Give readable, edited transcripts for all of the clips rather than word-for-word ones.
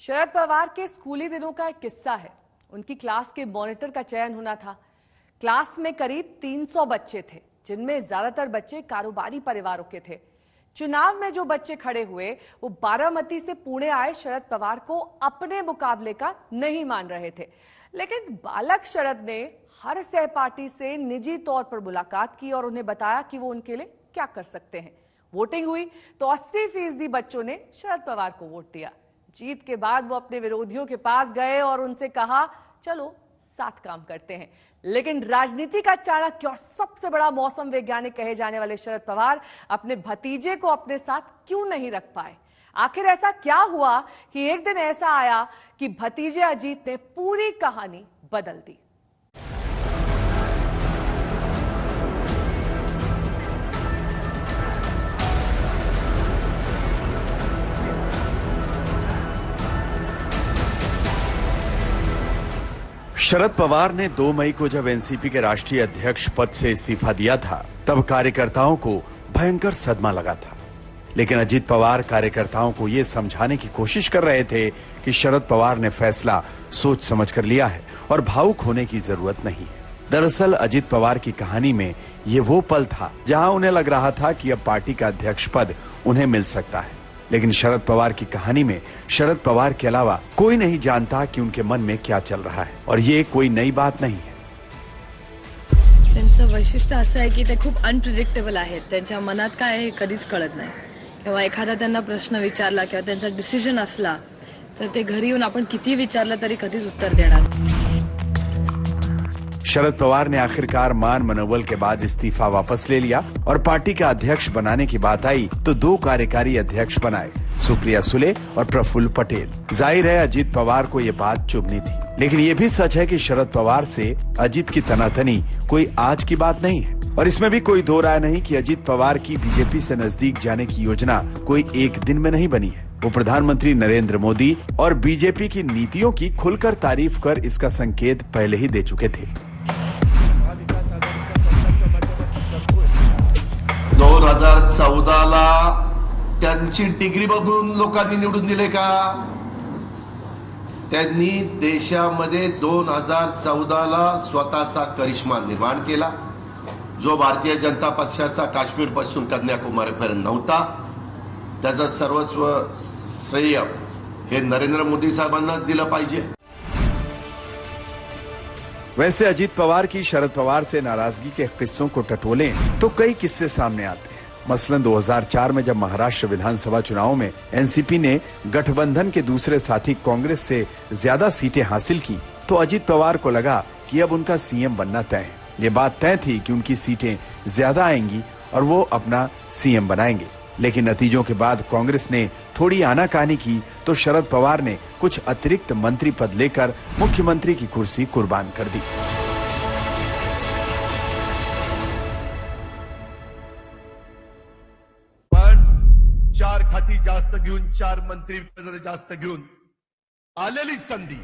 शरद पवार के स्कूली दिनों का एक किस्सा है। उनकी क्लास के मॉनिटर का चयन होना था। क्लास में करीब 300 बच्चे थे, जिनमें ज्यादातर बच्चे कारोबारी परिवारों के थे। चुनाव में जो बच्चे खड़े हुए वो बारामती से पुणे आए शरद पवार को अपने मुकाबले का नहीं मान रहे थे। लेकिन बालक शरद ने हर सहपाठी से निजी तौर पर मुलाकात की और उन्हें बताया कि वो उनके लिए क्या कर सकते हैं। वोटिंग हुई तो 80% बच्चों ने शरद पवार को वोट दिया। जीत के बाद वो अपने विरोधियों के पास गए और उनसे कहा, चलो साथ काम करते हैं। लेकिन राजनीति का चाणक्य और सबसे बड़ा मौसम वैज्ञानिक कहे जाने वाले शरद पवार अपने भतीजे को अपने साथ क्यों नहीं रख पाए? आखिर ऐसा क्या हुआ कि एक दिन ऐसा आया कि भतीजे अजीत ने पूरी कहानी बदल दी। शरद पवार ने 2 मई को जब एनसीपी के राष्ट्रीय अध्यक्ष पद से इस्तीफा दिया था, तब कार्यकर्ताओं को भयंकर सदमा लगा था। लेकिन अजीत पवार कार्यकर्ताओं को यह समझाने की कोशिश कर रहे थे कि शरद पवार ने फैसला सोच समझकर लिया है और भावुक होने की जरूरत नहीं है। दरअसल अजीत पवार की कहानी में ये वो पल था जहां उन्हें लग रहा था कि अब पार्टी का अध्यक्ष पद उन्हें मिल सकता है। लेकिन शरद पवार की कहानी में शरद पवार के अलावा कोई नहीं जानता कि उनके मन में क्या चल रहा है, और ये कोई नई बात नहीं है। त्यांचं वैशिष्ट्य असं आहे की ते खूप अनप्रिडिक्टेबल आहेत। त्यांच्या मनात काय आहे कधीच कळत नाही। किंवा एखादा त्यांना प्रश्न विचारला किंवा त्यांचा डिसिजन असला तर ते घरी येऊन आपण किती विचारलं तरी कधीच उत्तर देणार नाही। शरद पवार ने आखिरकार मान मनोबल के बाद इस्तीफा वापस ले लिया और पार्टी का अध्यक्ष बनाने की बात आई तो 2 कार्यकारी अध्यक्ष बनाए, सुप्रिया सुले और प्रफुल्ल पटेल। जाहिर है अजीत पवार को ये बात चुभनी थी, लेकिन ये भी सच है कि शरद पवार से अजीत की तनातनी कोई आज की बात नहीं है। और इसमें भी कोई दो राय नहीं कि अजीत पवार की बीजेपी से नजदीक जाने की योजना कोई एक दिन में नहीं बनी है। वो प्रधानमंत्री नरेंद्र मोदी और बीजेपी की नीतियों की खुलकर तारीफ कर इसका संकेत पहले ही दे चुके थे। 2014ला त्यांची डिग्री बघून लोकांनी निवडून दिले का? त्यांनी देशामध्ये 2014ला स्वतःचा करिश्मा निर्माण केला, जो भारतीय जनता पक्षाचा काश्मीर पासून कन्याकुमारीपर्यंत नव्हता। त्याचं सर्वस्व श्रेय हे नरेंद्र मोदी साहेबांनाच दिलं पाहिजे। वैसे अजीत पवार की शरद पवार से नाराजगी के किस्सों को टटोलें तो कई किस्से सामने आते हैं। मसलन 2004 में जब महाराष्ट्र विधानसभा चुनाव में एनसीपी ने गठबंधन के दूसरे साथी कांग्रेस से ज्यादा सीटें हासिल की, तो अजीत पवार को लगा कि अब उनका सीएम बनना तय है। ये बात तय थी कि उनकी सीटें ज्यादा आएंगी और वो अपना सीएम बनाएंगे। लेकिन नतीजों के बाद कांग्रेस ने थोड़ी आनाकानी की तो शरद पवार ने कुछ अतिरिक्त मंत्री पद लेकर मुख्यमंत्री की कुर्सी कुर्बान कर दी। पण 4 खाती जास्त घेऊन 4 मंत्री पद जास्त घेऊन आलेली संधी।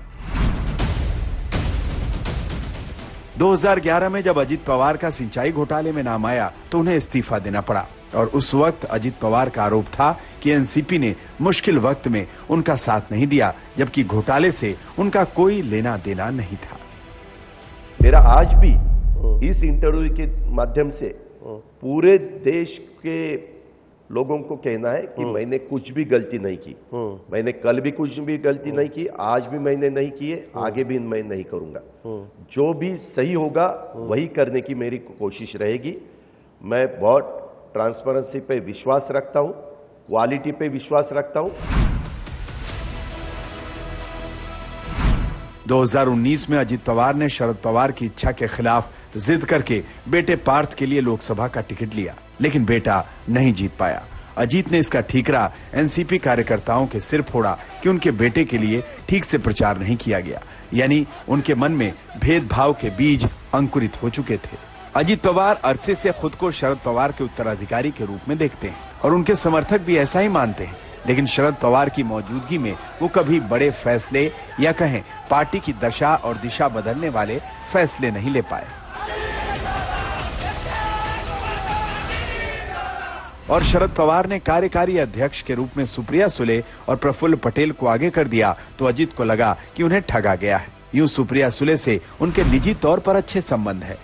2011 में जब अजीत पवार का सिंचाई घोटाले में नाम आया तो उन्हें इस्तीफा देना पड़ा, और उस वक्त अजीत पवार का आरोप था कि एनसीपी ने मुश्किल वक्त में उनका साथ नहीं दिया, जबकि घोटाले से उनका कोई लेना देना नहीं था। मेरा आज भी इस इंटरव्यू के माध्यम से पूरे देश के लोगों को कहना है कि मैंने कुछ भी गलती नहीं की। मैंने कल भी कुछ भी गलती नहीं की, आज भी मैंने नहीं की है, आगे भी मैं नहीं करूंगा। जो भी सही होगा वही करने की मेरी कोशिश रहेगी। मैं बहुत ट्रांसपेरेंसी पे विश्वास रखता हूं, क्वालिटी पे विश्वास रखता हूं। 2019 में अजीत पवार ने शरद पवार की इच्छा के खिलाफ जिद करके बेटे पार्थ के लिए लोकसभा का टिकट लिया, लेकिन बेटा नहीं जीत पाया। अजीत ने इसका ठीकरा एनसीपी कार्यकर्ताओं के सिर फोड़ा कि उनके बेटे के लिए ठीक से प्रचार नहीं किया गया, यानी उनके मन में भेदभाव के बीज अंकुरित हो चुके थे। अजीत पवार अरसे से खुद को शरद पवार के उत्तराधिकारी के रूप में देखते हैं और उनके समर्थक भी ऐसा ही मानते हैं। लेकिन शरद पवार की मौजूदगी में वो कभी बड़े फैसले या कहें पार्टी की दशा और दिशा बदलने वाले फैसले नहीं ले पाए। और शरद पवार ने कार्यकारी अध्यक्ष के रूप में सुप्रिया सुले और प्रफुल्ल पटेल को आगे कर दिया तो अजीत को लगा कि उन्हें ठगा गया है। यूं सुप्रिया सुले से उनके निजी तौर पर अच्छे संबंध है,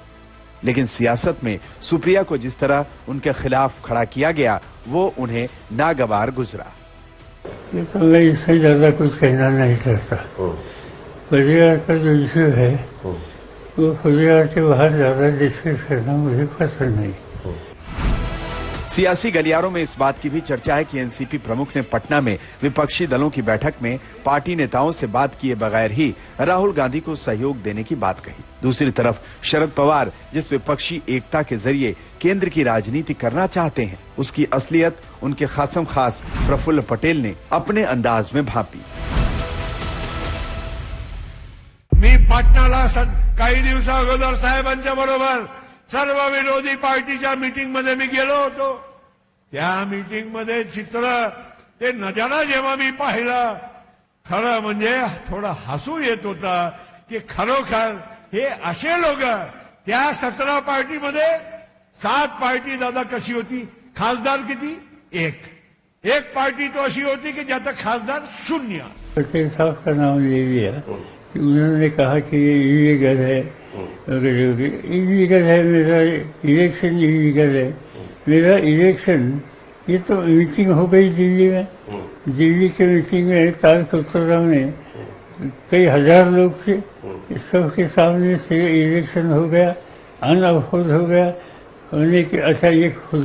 लेकिन सियासत में सुप्रिया को जिस तरह उनके खिलाफ खड़ा किया गया वो उन्हें नागवार गुजरा। ये तो मैं इससे ज्यादा कुछ कहना नहीं चाहता। परिवार का जो इश्यू है वो परिवार के बाहर ज्यादा डिस्कस करना मुझे पसंद नहीं। सियासी गलियारों में इस बात की भी चर्चा है कि एनसीपी प्रमुख ने पटना में विपक्षी दलों की बैठक में पार्टी नेताओं से बात किए बगैर ही राहुल गांधी को सहयोग देने की बात कही। दूसरी तरफ शरद पवार जिस विपक्षी एकता के जरिए केंद्र की राजनीति करना चाहते हैं उसकी असलियत उनके खासम खास प्रफुल्ल पटेल ने अपने अंदाज में भांपी। मी पाटणाला काही दिवसा अगोदर साहेबांच्या बरोबर सर्व विरोधी पार्टीच्या मीटिंग मध्ये मी गेलो होतो। त्या मीटिंग मध्ये चित्र ते नजारा जेव्हा मी पाहिलं खरं म्हणजे थोडं हसू येत होता की खरोखर हे असे लोक त्या 17 पार्टीमध्ये 7 पार्टी दादा कशी होती, खासदार किती, एक पार्टी तो अशी होती कि ज्याचा खासदार 0। पटेल साहब का नाम ले लिया कि उन्होंने कहा कि ये इलीगल है, इलीगल है, मेरा इलेक्शन इलीगल है। मेरा इलेक्शन, ये तो मीटिंग हो गई दिल्ली में, दिल्ली के मीटिंग में तालकतोरा में कई हजार लोग थे, सबके सामने से इलेक्शन हो गया, अनअपोज हो गया। होने के अच्छा ये खुद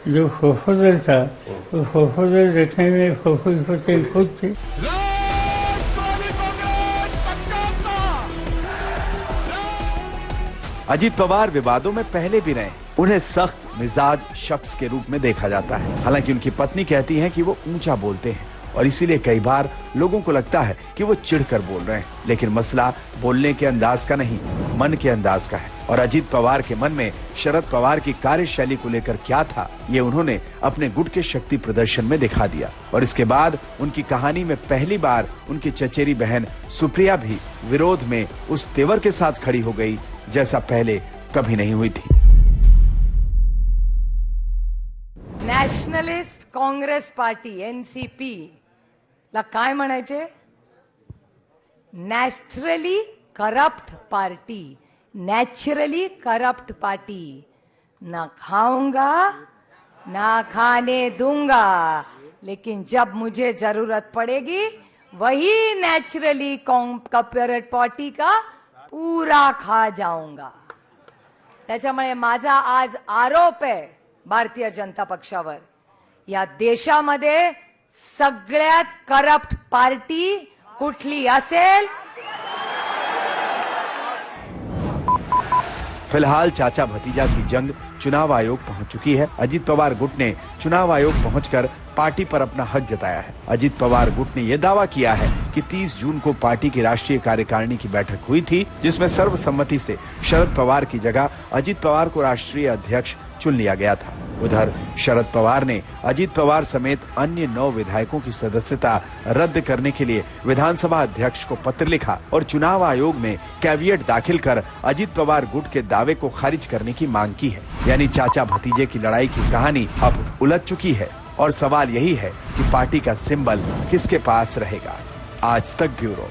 जो प्रपोजल था वो प्रपोजल रखने में प्रफुल्ल पटेल खुद थे। अजीत पवार विवादों में पहले भी रहे, उन्हें सख्त मिजाज शख्स के रूप में देखा जाता है। हालांकि उनकी पत्नी कहती हैं कि वो ऊंचा बोलते हैं और इसीलिए कई बार लोगों को लगता है कि वो चिढ़कर बोल रहे हैं, लेकिन मसला बोलने के अंदाज का नहीं, मन के अंदाज का है। और अजीत पवार के मन में शरद पवार की कार्यशैली को लेकर क्या था ये उन्होंने अपने गुट के शक्ति प्रदर्शन में दिखा दिया। और इसके बाद उनकी कहानी में पहली बार उनकी चचेरी बहन सुप्रिया भी विरोध में उस तेवर के साथ खड़ी हो गई जैसा पहले कभी नहीं हुई थी। नॅशनलिस्ट काँग्रेस पार्टी एनसीपी ला काय म्हणायचे? Naturally corrupt party, naturally corrupt party. ना खाऊंगा ना खाने दूंगा, लेकिन जब मुझे जरूरत पड़ेगी वही नेचुरली करप्ट पार्टी का पूरा खा जाऊंगा। त्याच्यामुळे माझा आज आरोप आहे भारतीय जनता पक्षावर, या देशामध्ये सगळ्यात करप्ट पार्टी कुठली असेल? फिलहाल चाचा भतीजा की जंग चुनाव आयोग पहुंच चुकी है। अजीत पवार गुट ने चुनाव आयोग पहुंचकर पार्टी पर अपना हक जताया है। अजीत पवार गुट ने यह दावा किया है कि 30 जून को पार्टी की राष्ट्रीय कार्यकारिणी की बैठक हुई थी, जिसमें सर्वसम्मति से शरद पवार की जगह अजीत पवार को राष्ट्रीय अध्यक्ष चुन लिया गया था। उधर शरद पवार ने अजीत पवार समेत अन्य 9 विधायकों की सदस्यता रद्द करने के लिए विधानसभा अध्यक्ष को पत्र लिखा और चुनाव आयोग में कैविएट दाखिल कर अजीत पवार गुट के दावे को खारिज करने की मांग की है। यानी चाचा भतीजे की लड़ाई की कहानी अब उलझ चुकी है और सवाल यही है कि पार्टी का सिंबल किसके पास रहेगा। आज तक ब्यूरो।